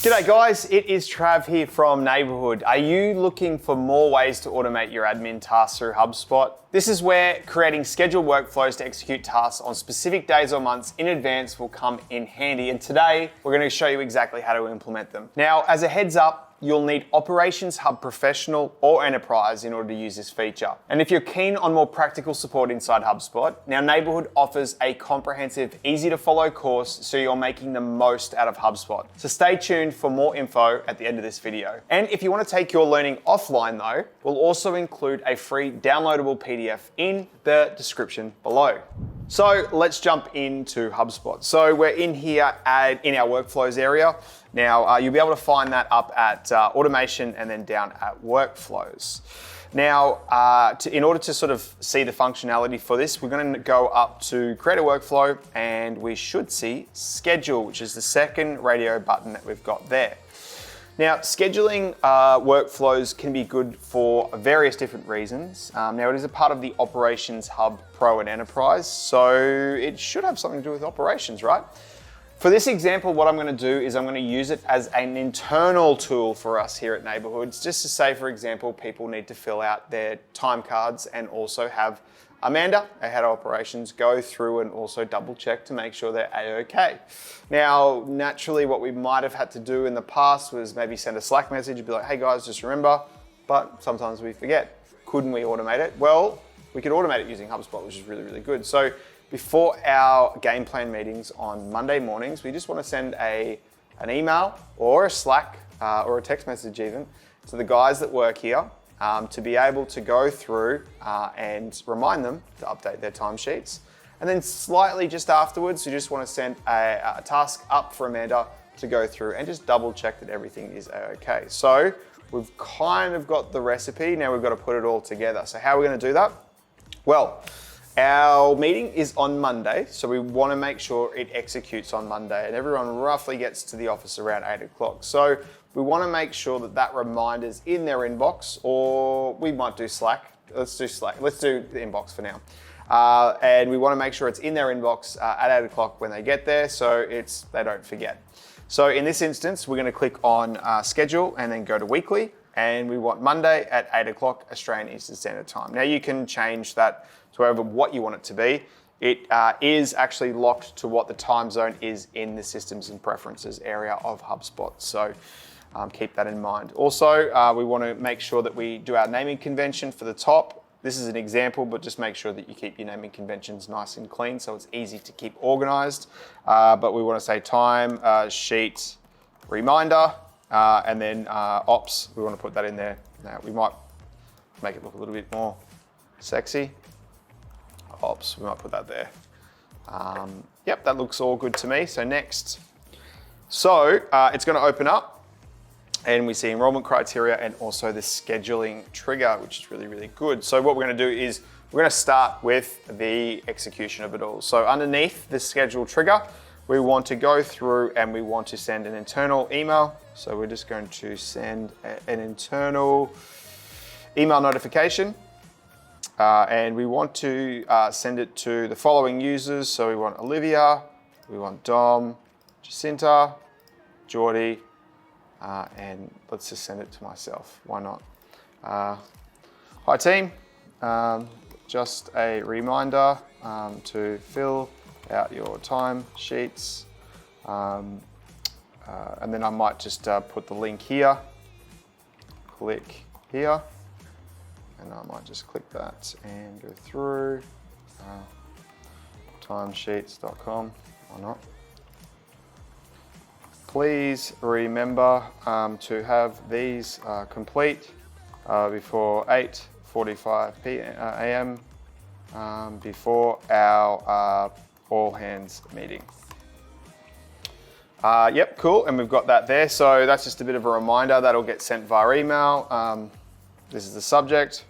G'day guys, it is Trav here from Neighbourhood. Are you looking for more ways to automate your admin tasks through HubSpot? This is where creating scheduled workflows to execute tasks on specific days or months in advance will come in handy. And today, we're going to show you exactly how to implement them. Now, as a heads up, you'll need Operations Hub Professional or Enterprise in order to use this feature. And if you're keen on more practical support inside HubSpot, now Neighbourhood offers a comprehensive, easy to follow course so you're making the most out of HubSpot. So stay tuned for more info at the end of this video. And if you want to take your learning offline though, we'll also include a free downloadable PDF in the description below. So let's jump into HubSpot. So we're in here in our workflows area. Now you'll be able to find that up at automation and then down at workflows. Now, in order to sort of see the functionality for this, we're going to go up to create a workflow and we should see schedule, which is the second radio button that we've got there. Now, scheduling workflows can be good for various different reasons. Now, it is a part of the Operations Hub Pro and Enterprise, so it should have something to do with operations, right? For this example, what I'm going to do is I'm going to use it as an internal tool for us here at Neighbourhoods, just to say, for example, people need to fill out their time cards and also have Amanda, our head of operations, go through and also double check to make sure they're A-OK. Now, naturally, what we might have had to do in the past was maybe send a Slack message and be like, hey guys, just remember, but sometimes we forget. Couldn't we automate it? Well, we could automate it using HubSpot, which is really, really good. So before our game plan meetings on Monday mornings, we just want to send an email or a Slack or a text message even to the guys that work here to be able to go through and remind them to update their timesheets. And then slightly just afterwards, we just want to send a task up for Amanda to go through and just double check that everything is okay. So we've kind of got the recipe, now we've got to put it all together. So how are we going to do that? Well, our meeting is on Monday, so we want to make sure it executes on Monday and everyone roughly gets to the office around 8 o'clock. So we want to make sure that that reminder's in their inbox, or we might do Slack. Let's do Slack. Let's do the inbox for now. And we want to make sure it's in their inbox at 8 o'clock when they get there, so they don't forget. So in this instance, we're going to click on schedule and then go to weekly, and we want Monday at 8 o'clock Australian Eastern Standard Time. Now you can change that to wherever what you want it to be. It is actually locked to what the time zone is in the systems and preferences area of HubSpot. So keep that in mind. Also, we want to make sure that we do our naming convention for the top. This is an example, but just make sure that you keep your naming conventions nice and clean so it's easy to keep organized. But we want to say time, sheet, reminder, and then ops, we want to put that in there. Now, we might make it look a little bit more sexy. Ops, we might put that there. Yep, that looks all good to me. So next. So it's going to open up and we see enrollment criteria and also the scheduling trigger, which is really, really good. So what we're going to do is we're going to start with the execution of it all. So underneath the schedule trigger, we want to go through and we want to send an internal email. So we're just going to send an internal email notification. And we want to send it to the following users. So we want Olivia, we want Dom, Jacinta, Geordie, and let's just send it to myself. Why not? Hi team, just a reminder to fill out your time sheets. And then I might just put the link here, click here. And I might just click that and go through timesheets.com, why not? Please remember to have these complete before 8:45 a.m. Before our all hands meeting. Yep, cool, and we've got that there. So that's just a bit of a reminder that'll get sent via email. This is the subject.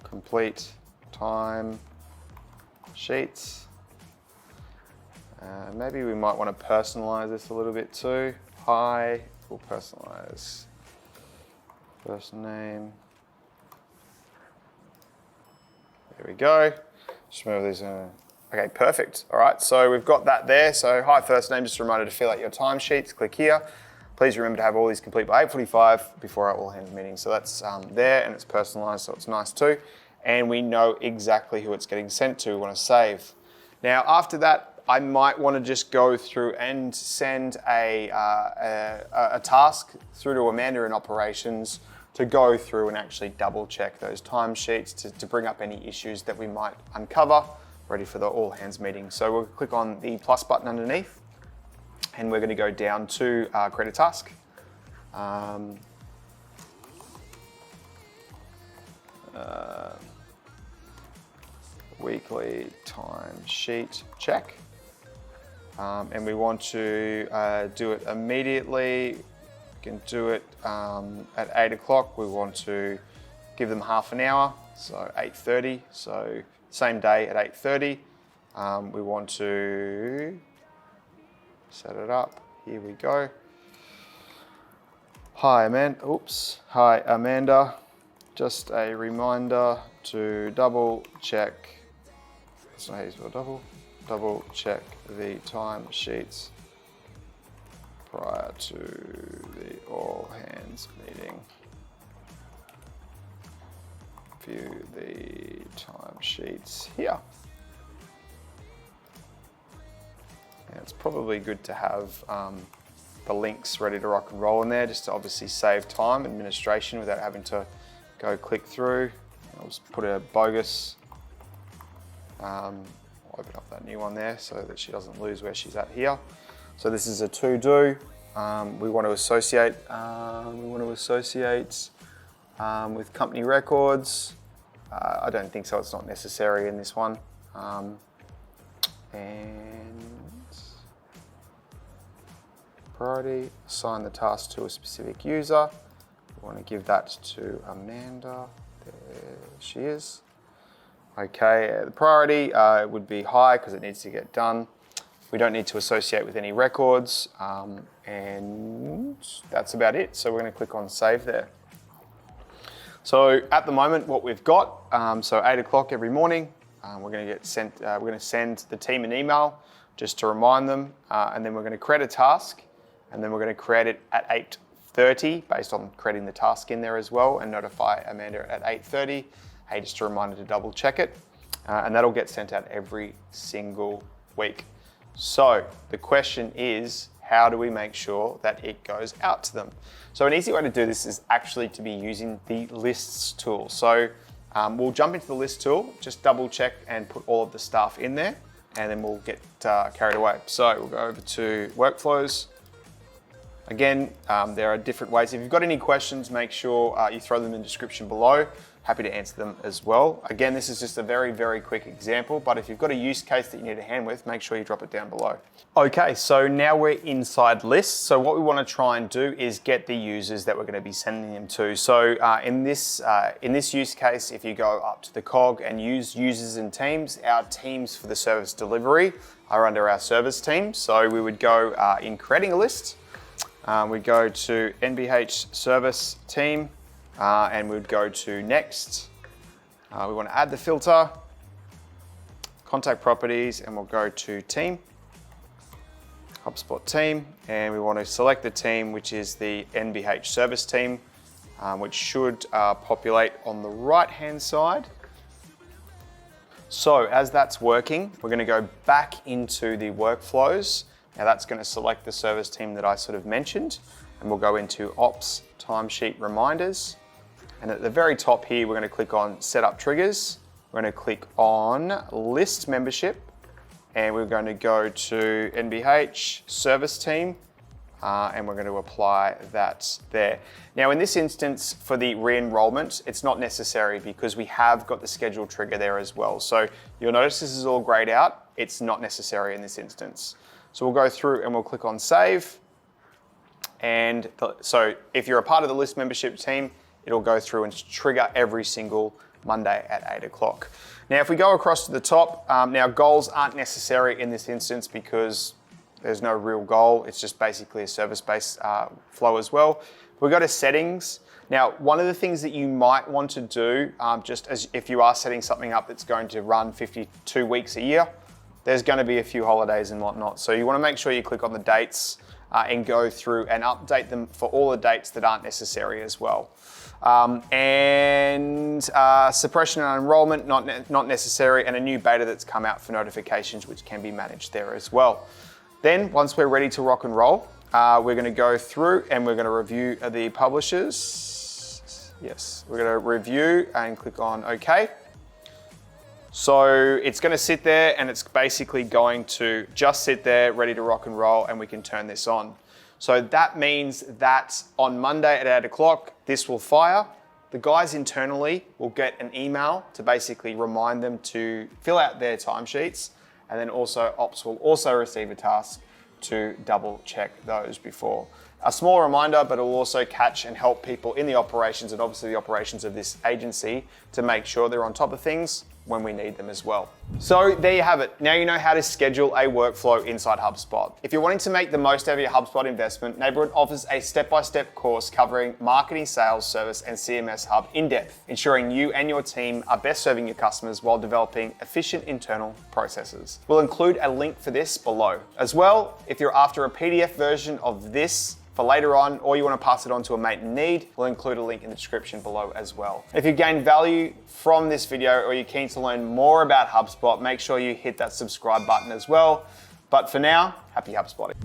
Complete time sheets. Maybe we might want to personalize this a little bit too. Hi, we'll personalize first name. There we go. Just remember these Okay, perfect. All right, so we've got that there. So hi, first name, just a reminder to fill out your timesheets. Click here. Please remember to have all these complete by 8:45 before our all hands meeting. So that's there, and it's personalized, so it's nice too. And we know exactly who it's getting sent to. We want to save. Now, after that, I might want to just go through and send a task through to Amanda in operations to go through and actually double check those timesheets to bring up any issues that we might uncover, ready for the all hands meeting. So we'll click on the plus button underneath and we're going to go down to create a task. Weekly timesheet check. And we want to do it immediately. We can do it at 8 o'clock. We want to give them half an hour, so 8:30. So same day at 8:30. We want to set it up. Here we go. Hi Amanda. Just a reminder to double check. That's not how you spell double check the timesheets prior to the all hands meeting. View the timesheets here. Yeah, it's probably good to have the links ready to rock and roll in there, just to obviously save time administration without having to go click through. I'll just put a bogus. I'll open up that new one there so that she doesn't lose where she's at here. So this is a to-do. We want to associate. With company records. I don't think so. It's not necessary in this one. And priority. Assign the task to a specific user. We want to give that to Amanda. There she is. Okay, the priority would be high because it needs to get done. We don't need to associate with any records, and that's about it. So we're going to click on save there. So at the moment, what we've got, so 8 o'clock every morning, we're going to send the team an email just to remind them, and then we're going to create a task, and then we're going to create it at 8:30 based on creating the task in there as well, and notify Amanda at 8:30. Hey, just a reminder to double check it, and that'll get sent out every single week. So the question is, how do we make sure that it goes out to them? So an easy way to do this is actually to be using the lists tool. So we'll jump into the list tool, just double check and put all of the stuff in there, and then we'll get carried away. So we'll go over to workflows. Again, there are different ways. If you've got any questions, make sure you throw them in the description below. Happy to answer them as well. Again, this is just a very, very quick example, but if you've got a use case that you need a hand with, make sure you drop it down below. Okay, so now we're inside lists. So what we want to try and do is get the users that we're going to be sending them to. So in this use case, if you go up to the cog and use users and teams, our teams for the service delivery are under our service team. So we would go in creating a list. We'd go to NBH service team. And we'd go to next. We want to add the filter, contact properties, and we'll go to team, HubSpot team, and we want to select the team, which is the NBH service team, which should populate on the right-hand side. So as that's working, we're going to go back into the workflows. Now that's going to select the service team that I sort of mentioned, and we'll go into Ops timesheet reminders. And at the very top here, we're going to click on Setup Triggers. We're going to click on List Membership, and we're going to go to NBH Service Team, and we're going to apply that there. Now, in this instance, for the re-enrollment, it's not necessary because we have got the schedule trigger there as well. So you'll notice this is all grayed out. It's not necessary in this instance. So we'll go through and we'll click on Save. And so if you're a part of the List Membership team, it'll go through and trigger every single Monday at 8 o'clock. Now, if we go across to the top, now goals aren't necessary in this instance because there's no real goal. It's just basically a service-based flow as well. We go to settings. Now, one of the things that you might want to do, just as if you are setting something up that's going to run 52 weeks a year, there's going to be a few holidays and whatnot. So you want to make sure you click on the dates and go through and update them for all the dates that aren't necessary as well. Suppression and enrollment, not necessary, and a new beta that's come out for notifications, which can be managed there as well. Then once we're ready to rock and roll, we're going to go through and we're going to review the publishers. Yes, we're going to review and click on OK. So it's going to sit there and it's basically going to just sit there ready to rock and roll, and we can turn this on. So that means that on Monday at 8 o'clock, this will fire. The guys internally will get an email to basically remind them to fill out their timesheets, and then also ops will also receive a task to double check those before. A small reminder, but it will also catch and help people in the operations and obviously the operations of this agency to make sure they're on top of things when we need them as well. So there you have it. Now you know how to schedule a workflow inside HubSpot. If you're wanting to make the most out of your HubSpot investment, Neighbourhood offers a step-by-step course covering marketing, sales, service, and CMS Hub in depth, ensuring you and your team are best serving your customers while developing efficient internal processes. We'll include a link for this below. As well, if you're after a PDF version of this for later on, or you want to pass it on to a mate in need, we'll include a link in the description below as well. If you gained value from this video or you're keen to learn more about HubSpot, make sure you hit that subscribe button as well. But for now, happy HubSpotting.